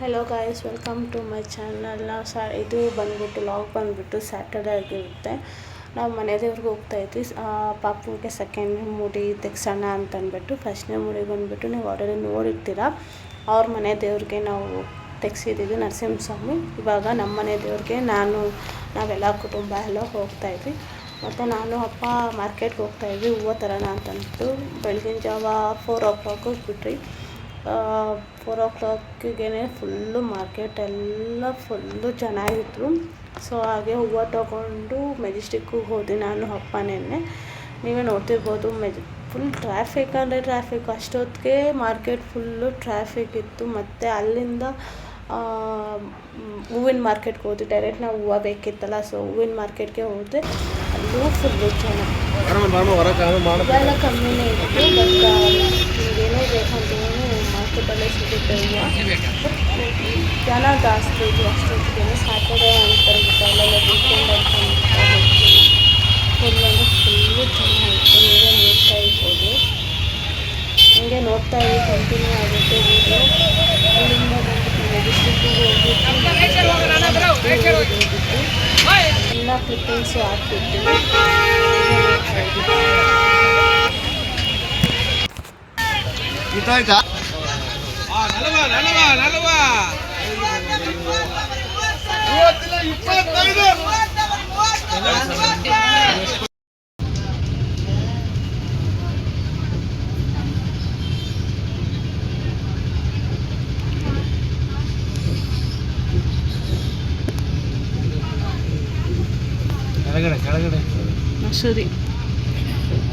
Hello guys, welcome to my channel. ಇದು ಬಂದುಬಿಟ್ಟು log ಬಂದುಬಿಟ್ಟು ಸ್ಯಾಟರ್ಡೇ ಆಗಿರುತ್ತೆ. ನಾವು ಮನೆ ದೇವ್ರಿಗೆ ಹೋಗ್ತಾಯಿದ್ವಿ. ಪಾಪುಗೆ ಸೆಕೆಂಡ್ ಮುಡಿ ತೆಗ್ಸೋಣ ಅಂತಂದ್ಬಿಟ್ಟು. ಫಸ್ಟ್ನೇ ಮುಡಿ ಬಂದುಬಿಟ್ಟು ನೀವು ಆಲ್ರೆಡಿ ನೋಡಿರ್ತೀರ. ಅವ್ರ ಮನೆ ದೇವ್ರಿಗೆ ನಾವು ತೆಗ್ಸಿದ್ದೀವಿ, ನರಸಿಂಹಸ್ವಾಮಿ. ಇವಾಗ ನಮ್ಮ ಮನೆ ದೇವ್ರಿಗೆ ನಾವೆಲ್ಲ ಕುಟುಂಬ ಎಲ್ಲ ಹೋಗ್ತಾಯಿದ್ವಿ. ಮತ್ತು ನಾನು ಅಪ್ಪ ಮಾರ್ಕೆಟ್ಗೆ ಹೋಗ್ತಾಯಿದ್ವಿ ಹೂವು ತರೋಣ ಅಂತಂದ್ಬಿಟ್ಟು. ಬೆಳಗಿನ ಜಾವ 4 o'clock ಬಿಟ್ರಿ. 4 o'clockಗೆ ಫುಲ್ಲು ಮಾರ್ಕೆಟ್ ಎಲ್ಲ ಫುಲ್ಲು ಜನ ಇದ್ದರು. ಸೊ ಹಾಗೆ ಹೂವು ತೊಗೊಂಡು ಮೆಜೆಸ್ಟಿಕ್ಕಿಗೆ ಹೋದ್ವಿ ನಾನು ಅಪ್ಪ ನೆನ್ನೆ. ನೀವೇ ನೋಡ್ತಿರ್ಬೋದು, ಫುಲ್ ಟ್ರಾಫಿಕ್ ಅಂದರೆ ಟ್ರಾಫಿಕ್. ಅಷ್ಟೊತ್ತಿಗೆ ಮಾರ್ಕೆಟ್ ಫುಲ್ಲು ಟ್ರಾಫಿಕ್ ಇತ್ತು. ಮತ್ತು ಅಲ್ಲಿಂದ ಹೂವಿನ ಮಾರ್ಕೆಟ್ಗೆ ಹೋದ್ವಿ. ಡೈರೆಕ್ಟ್ ನಾವು ಹೂವು ಬೇಕಿತ್ತಲ್ಲ, ಸೊ ಹೂವಿನ ಮಾರ್ಕೆಟ್ಗೆ ಹೋದೆ. ಅಲ್ಲೂ ಫುಲ್ಲು ಜನ ಎಲ್ಲ ಕಮ್ಮಿನೇ ಇತ್ತು. ಬಟ್ ನಿಮಗೇನೇ ಬೇಕಂತ ಮಾರ್ಕೆಟಲ್ಲೇ ಸಿಗುತ್ತೆ ಹೂವು. ಜನ ಜಾಸ್ತಿ ಇತ್ತು ಅಷ್ಟೊತ್ತಿಗೆ. ಸ್ಯಾಟರ್ಡೇ ಅಂತಾರಬಿಟ್ಟು ಅಲ್ಲೆಲ್ಲ ವೀಕೆಂಡ್ ಅಂತ ಹೋಗ್ತೀವಿ. ಫುಲ್ ಅಂದರೆ ಫುಲ್ಲು ಜನ ಇತ್ತು. ನೀವೇ ನೋಡ್ತಾ ಇರ್ಬೋದು. ಹಂಗೆ ನೋಡ್ತಾ ಇದ್ದೀವಿ, ಕಂಟಿನ್ಯೂ ಆಗುತ್ತೆ ವೀಡಿಯೋ. ಅಲ್ಲಿಂದ ಬಂದುಬಿಟ್ಟು ಮೆಜೆಸ್ಟಿಕ್ಕಿಗೆ ಹೋಗಿದ್ದು ಎಲ್ಲ ಕ್ಲಿಪ್ಪಿಂಗ್ಸು ಹಾಕ್ತಿರ್ತೀವಿ. ಕೆಳಗಡೆ ಮಸೂರಿ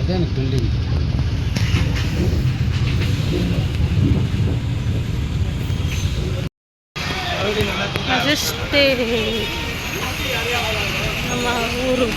ಅದೇನು ಬಿಲ್ಡಿಂಗ್. ಅದಷ್ಟೇ ನಮ್ಮ ಊರು.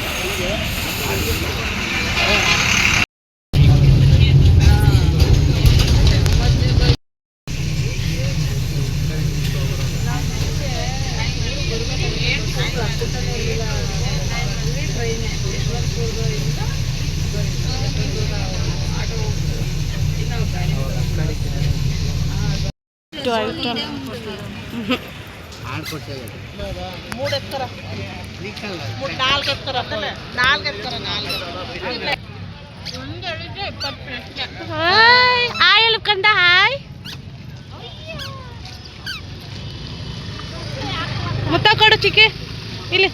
ಹಾಯ್ ಕಂದ, ಹಾಯ್ ಮುತ್ತ ಕೊಡು ಚಿಕ್ಕಿ ಇಲ್ಲಿ.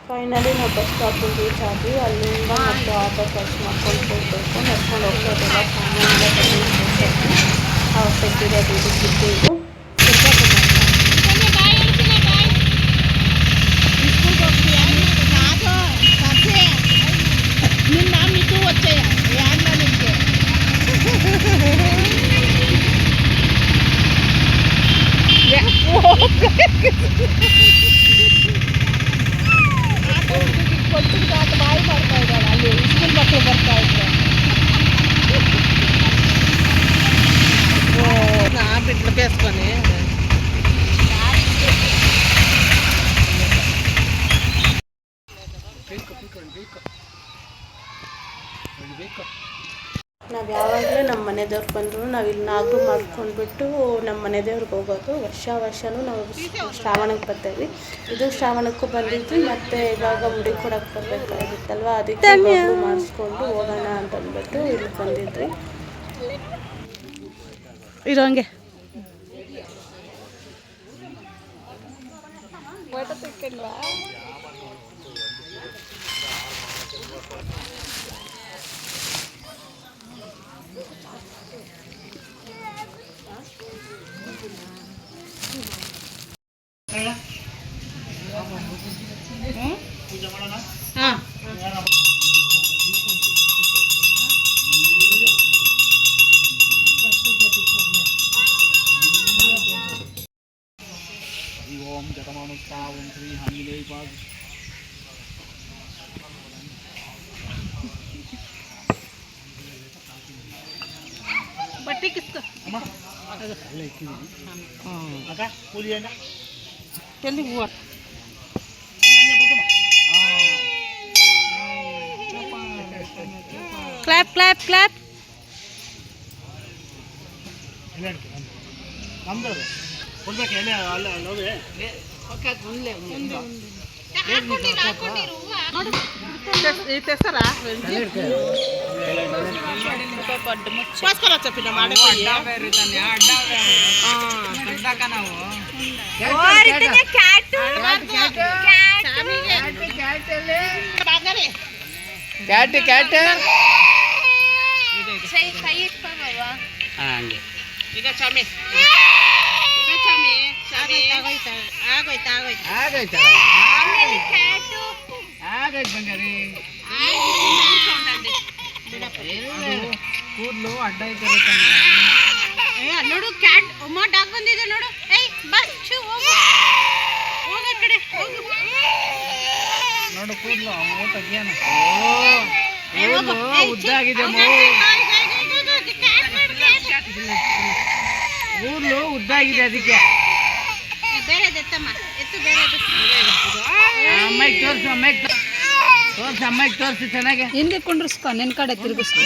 ಫೈನಲಿ ನಾವು ಬಸ್ ಸ್ಟಾಪಿಗೆ ರೀಚ್ ಆದ್ವಿ. ಅಲ್ಲಿಂದ ಮತ್ತೆ ಆಟೋ ಖರ್ಚು ಮಾಡ್ಕೊಂಡು ಹೋಗಬೇಕು. ನಡ್ಕೊಂಡು ಹೋಗ್ತಾಯಿದ್ದೆಲ್ಲ ಸಾಮಾನೆಲ್ಲ ತೆಗ್ದಿರೋದು ಇದು ಬಿದ್ದು ಬಾಯಿ ಮಾಡ್ತಾ ಇದ್ದಾರೆ. ಅಲ್ಲಿ ಸ್ಕೂಲ್ ಮಕ್ಕಳು ಬರ್ತಾ ಇದ್ದಾರೆ. ನಾ ಬಿಟ್ಟು ಬೇಸ್ಕೊನಿ ನಾವು ಯಾವಾಗಲೂ ನಮ್ಮ ಮನೆ ದೇವ್ರಿಗೆ ಬಂದರೂ ನಾವು ಇಲ್ಲಿ ನಾಗರು ಮಾಡ್ಕೊಂಡ್ಬಿಟ್ಟು ನಮ್ಮ ಮನೆ ದೇವ್ರಿಗೆ ಹೋಗೋದು. ವರ್ಷನೂ ನಾವು ಶ್ರಾವಣಕ್ಕೆ ಬರ್ತೀವಿ. ಇದು ಶ್ರಾವಣಕ್ಕೂ ಬಂದಿದ್ವಿ. ಮತ್ತು ಇವಾಗ ಮುಡಿ ಕೊಡೋಕ್ಕೆ ಬರಬೇಕಾಗಿತ್ತಲ್ವ, ಅದಕ್ಕೆ ಮಾಡಿಸ್ಕೊಂಡು ಹೋಗೋಣ ಅಂತಂದ್ಬಿಟ್ಟು ಇಲ್ಲಿ ಬಂದಿದ್ವಿ. ಇರೋಂಗೆ ಓಂ ಜತಮಾನುಸ್ತಾ ಓಂ ಶ್ರೀ ಆಂಜನೇಯ ಪಾದ ಬಟ್ಟೆ ಕಿಸ್ಕೊ ಅಮ್ಮ ಅಲ್ಲ ಇಕ್ಕಿದ್ದೀನಿ ಅಕ್ಕ ಕೂಲಿ ಅಣ್ಣ ಎಲ್ಲಿ ಹೂವು ಕ್ಲಾಪ್ ಕ್ಲಾಪ್ ಕ್ಲಾಪ್ ನಮ್ದು ಕೊಡ್ಬೇಕು ಎಣ್ಣೆ ಅಲ್ಲ ನೋವೇ చెప్పిన ಕ್ಯಾಟ್ ಕ್ಯಾಟ್ ಹಂಗೆ ಈಗ ಚಾಮಿ ಆಗೋಯ್ತು ಆಗೈತೆ ಬಂಗಾರಿ ಕೂದಲು ಅಡ್ಡ ಐತೆ ನೋಡು ಕ್ಯಾಟ್ ಅಮ್ಮ ಡಾಗ್ ಬಂದಿದೆ ನೋಡು ಏಯ್ ಬಾ ಶೂ ಹೋಗು ಹೋಗ ಕಡೆ ಹೋಗು ನೋಡು ಕೂದಲು ತೆಗಿಯೋಣ ಉದ್ದಾಗಿದೆ ಕೂದಲು ಉದ್ದಾಗಿದೆ ಅದಕ್ಕೆ ಬೇರೆದು ಎತ್ತಮ್ಮ ಎತ್ತು ಬೇರೆದು ಅಮ್ಮಗೆ ತೋರಿಸು ಅಮ್ಮಗೆ ತೋರಿಸು ಅಮ್ಮಗೆ ತೋರಿಸು ಚೆನ್ನಾಗಿ ಹಿಂದೆ ಕುಂಡ್ರಿಸ್ಕೊ ನಿನ್ನ ಕಡೆ ತಿರುಗಿಸ್ಕೊ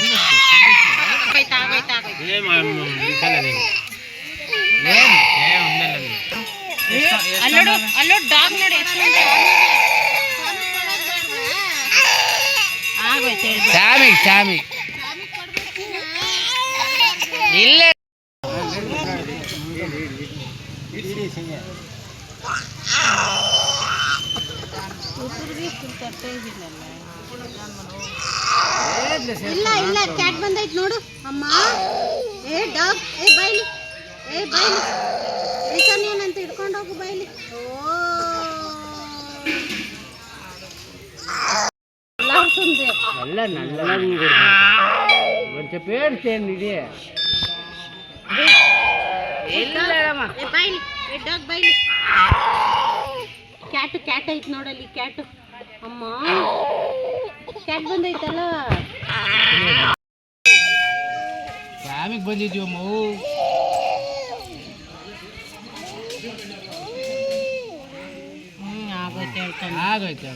ಅಲ್ಲೋಡು ಡಾಗ್ ನೋಡಿ ಚಾಮಿಗ್ ಚಾಮಿಗ್ ಇಲ್ಲೇ ಇಲ್ಲ ಇಲ್ಲ ಕ್ಯಾಟ್ ಬಂದೈತೆ ನೋಡು ಅಮ್ಮ ಏ ಡಾಗ್ ಏ ಬೈಲಿ ರಿಸನ್ಯನಂತ ಹಿಡ್ಕೊಂಡು ಹೋಗು ಬೈಲಿ നല്ല നല്ല కొంచెం పేరుచేయండి ఇది ಬೈಲಿ ಡಾಗ್ ಬೈಲಿ ಕ್ಯಾಟ್ ಐತೆ ನೋಡಲ್ಲಿ ಕ್ಯಾಟ್ ಅಮ್ಮ ಕ್ಯಾಟ್ ಬಂದೈತಲ್ಲ ಸ್ವಾಮಿಗೆ ಬಂದಿದ್ದೀವಮ್ಮ ಆಗೋಯ್ತು ಹೇಳ್ತಾನೆ ಆಗೋಯ್ತು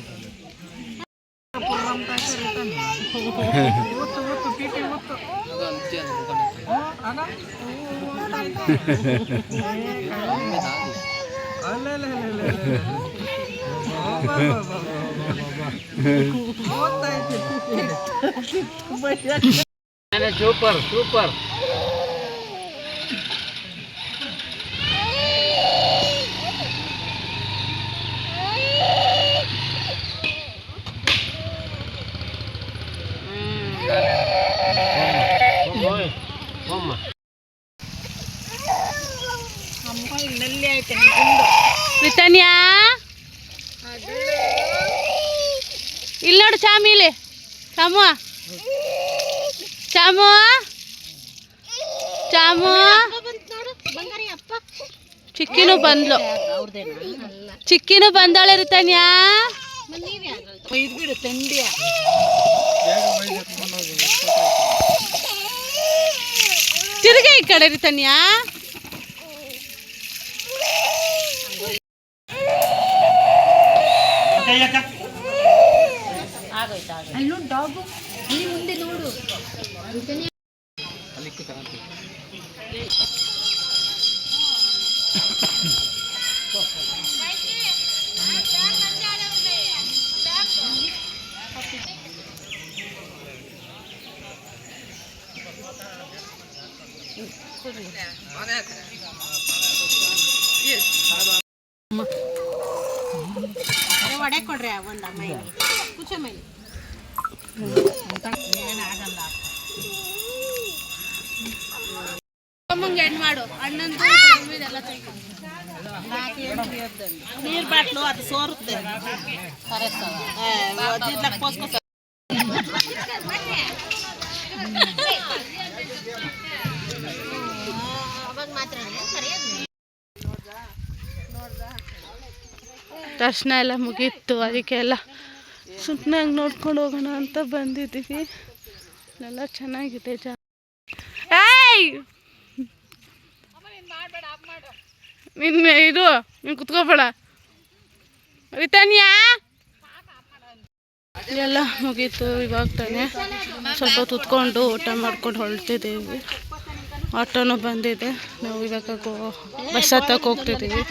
ಸೂಪರ್ ಸೂಪರ್ ರಿತನ್ಯಾ ಇಲ್ಲಿ ನೋಡು ಚಾಮಿ ಇಲ್ಲಿ ಚಾಮು ಚಾಮು ಚಾಮು ಚಿಕ್ಕಿನೂ ಬಂದ್ಲು ಚಿಕ್ಕಿನೂ ಬಂದಾಳೆ ರಿತನ್ಯಾ ತಿರುಗಿ ಈ ಕಡೆ ರಿತನ್ಯಾ ಅಲ್ಲೋ ಡಾಗು ನೀ ಮುಂದೆ ನೋಡು ವಡೆ ಕೊಡ್ರಿ ಒಂದು ಅಮ್ಮ ಕುಚ ಮೇಲೆ ಅಮ್ಮಂಗೆ ಹೆಣ್ಣು ಮಾಡು ಅಣ್ಣಂದು ಇದೆಲ್ಲ ನೀರು ಬಾಟ್ಲು ಅದು ಸೋರುತ್ತೆ ಅವಾಗ ಮಾತ್ರ ದರ್ಶನ ಎಲ್ಲ ಮುಗೀತು, ಅದಕ್ಕೆಲ್ಲ ಸುಮ್ಮನೆ ಹಂಗೆ ನೋಡ್ಕೊಂಡು ಹೋಗೋಣ ಅಂತ ಬಂದಿದ್ದೀವಿ. ಎಲ್ಲ ಚೆನ್ನಾಗಿದೆ ಏಯ್ ನಿನ್ನ ಇದು ನೀನು ಕುತ್ಕೋಬೇಡ ರಿತಾನ್ಯಾ. ಎಲ್ಲ ಮುಗೀತು, ಇವಾಗ ತಾನೆ ಸ್ವಲ್ಪ ತುತ್ಕೊಂಡು ಊಟ ಮಾಡ್ಕೊಂಡು ಹೊರಟಿದ್ದೀವಿ. ಆಟೋನು ಬಂದಿದೆ, ನಾವು ಇವಾಗ ಬಸ್ ಹತ್ತಕ್ಕೆ ಹೋಗ್ತಿದ್ದೀವಿ.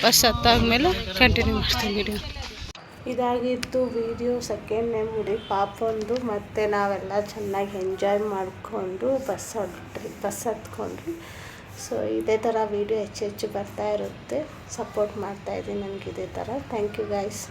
ಬಸ್ ಹತ್ತಾದ್ಮೇಲೆ ಕಂಟಿನ್ಯೂ ಮಾಡ್ತೀನಿ ವಿಡಿಯೋ. ಇದಾಗಿತ್ತು ವಿಡಿಯೋ. ಸೆಕೆಂಡ್ ಮೆಮೊರಿ ಪಾಪಂದು. ಮತ್ತು ನಾವೆಲ್ಲ ಚೆನ್ನಾಗಿ ಎಂಜಾಯ್ ಮಾಡಿಕೊಂಡು ಬಸ್ ಹತ್ಕೊಂಡ್ರಿ. ಸೊ ಇದೇ ಥರ ವೀಡಿಯೋ ಹೆಚ್ಚು ಬರ್ತಾ ಇರುತ್ತೆ. ಸಪೋರ್ಟ್ ಮಾಡ್ತಾಯಿದ್ದೀನಿ ನನಗೆ ಇದೇ ಥರ. Thank you guys.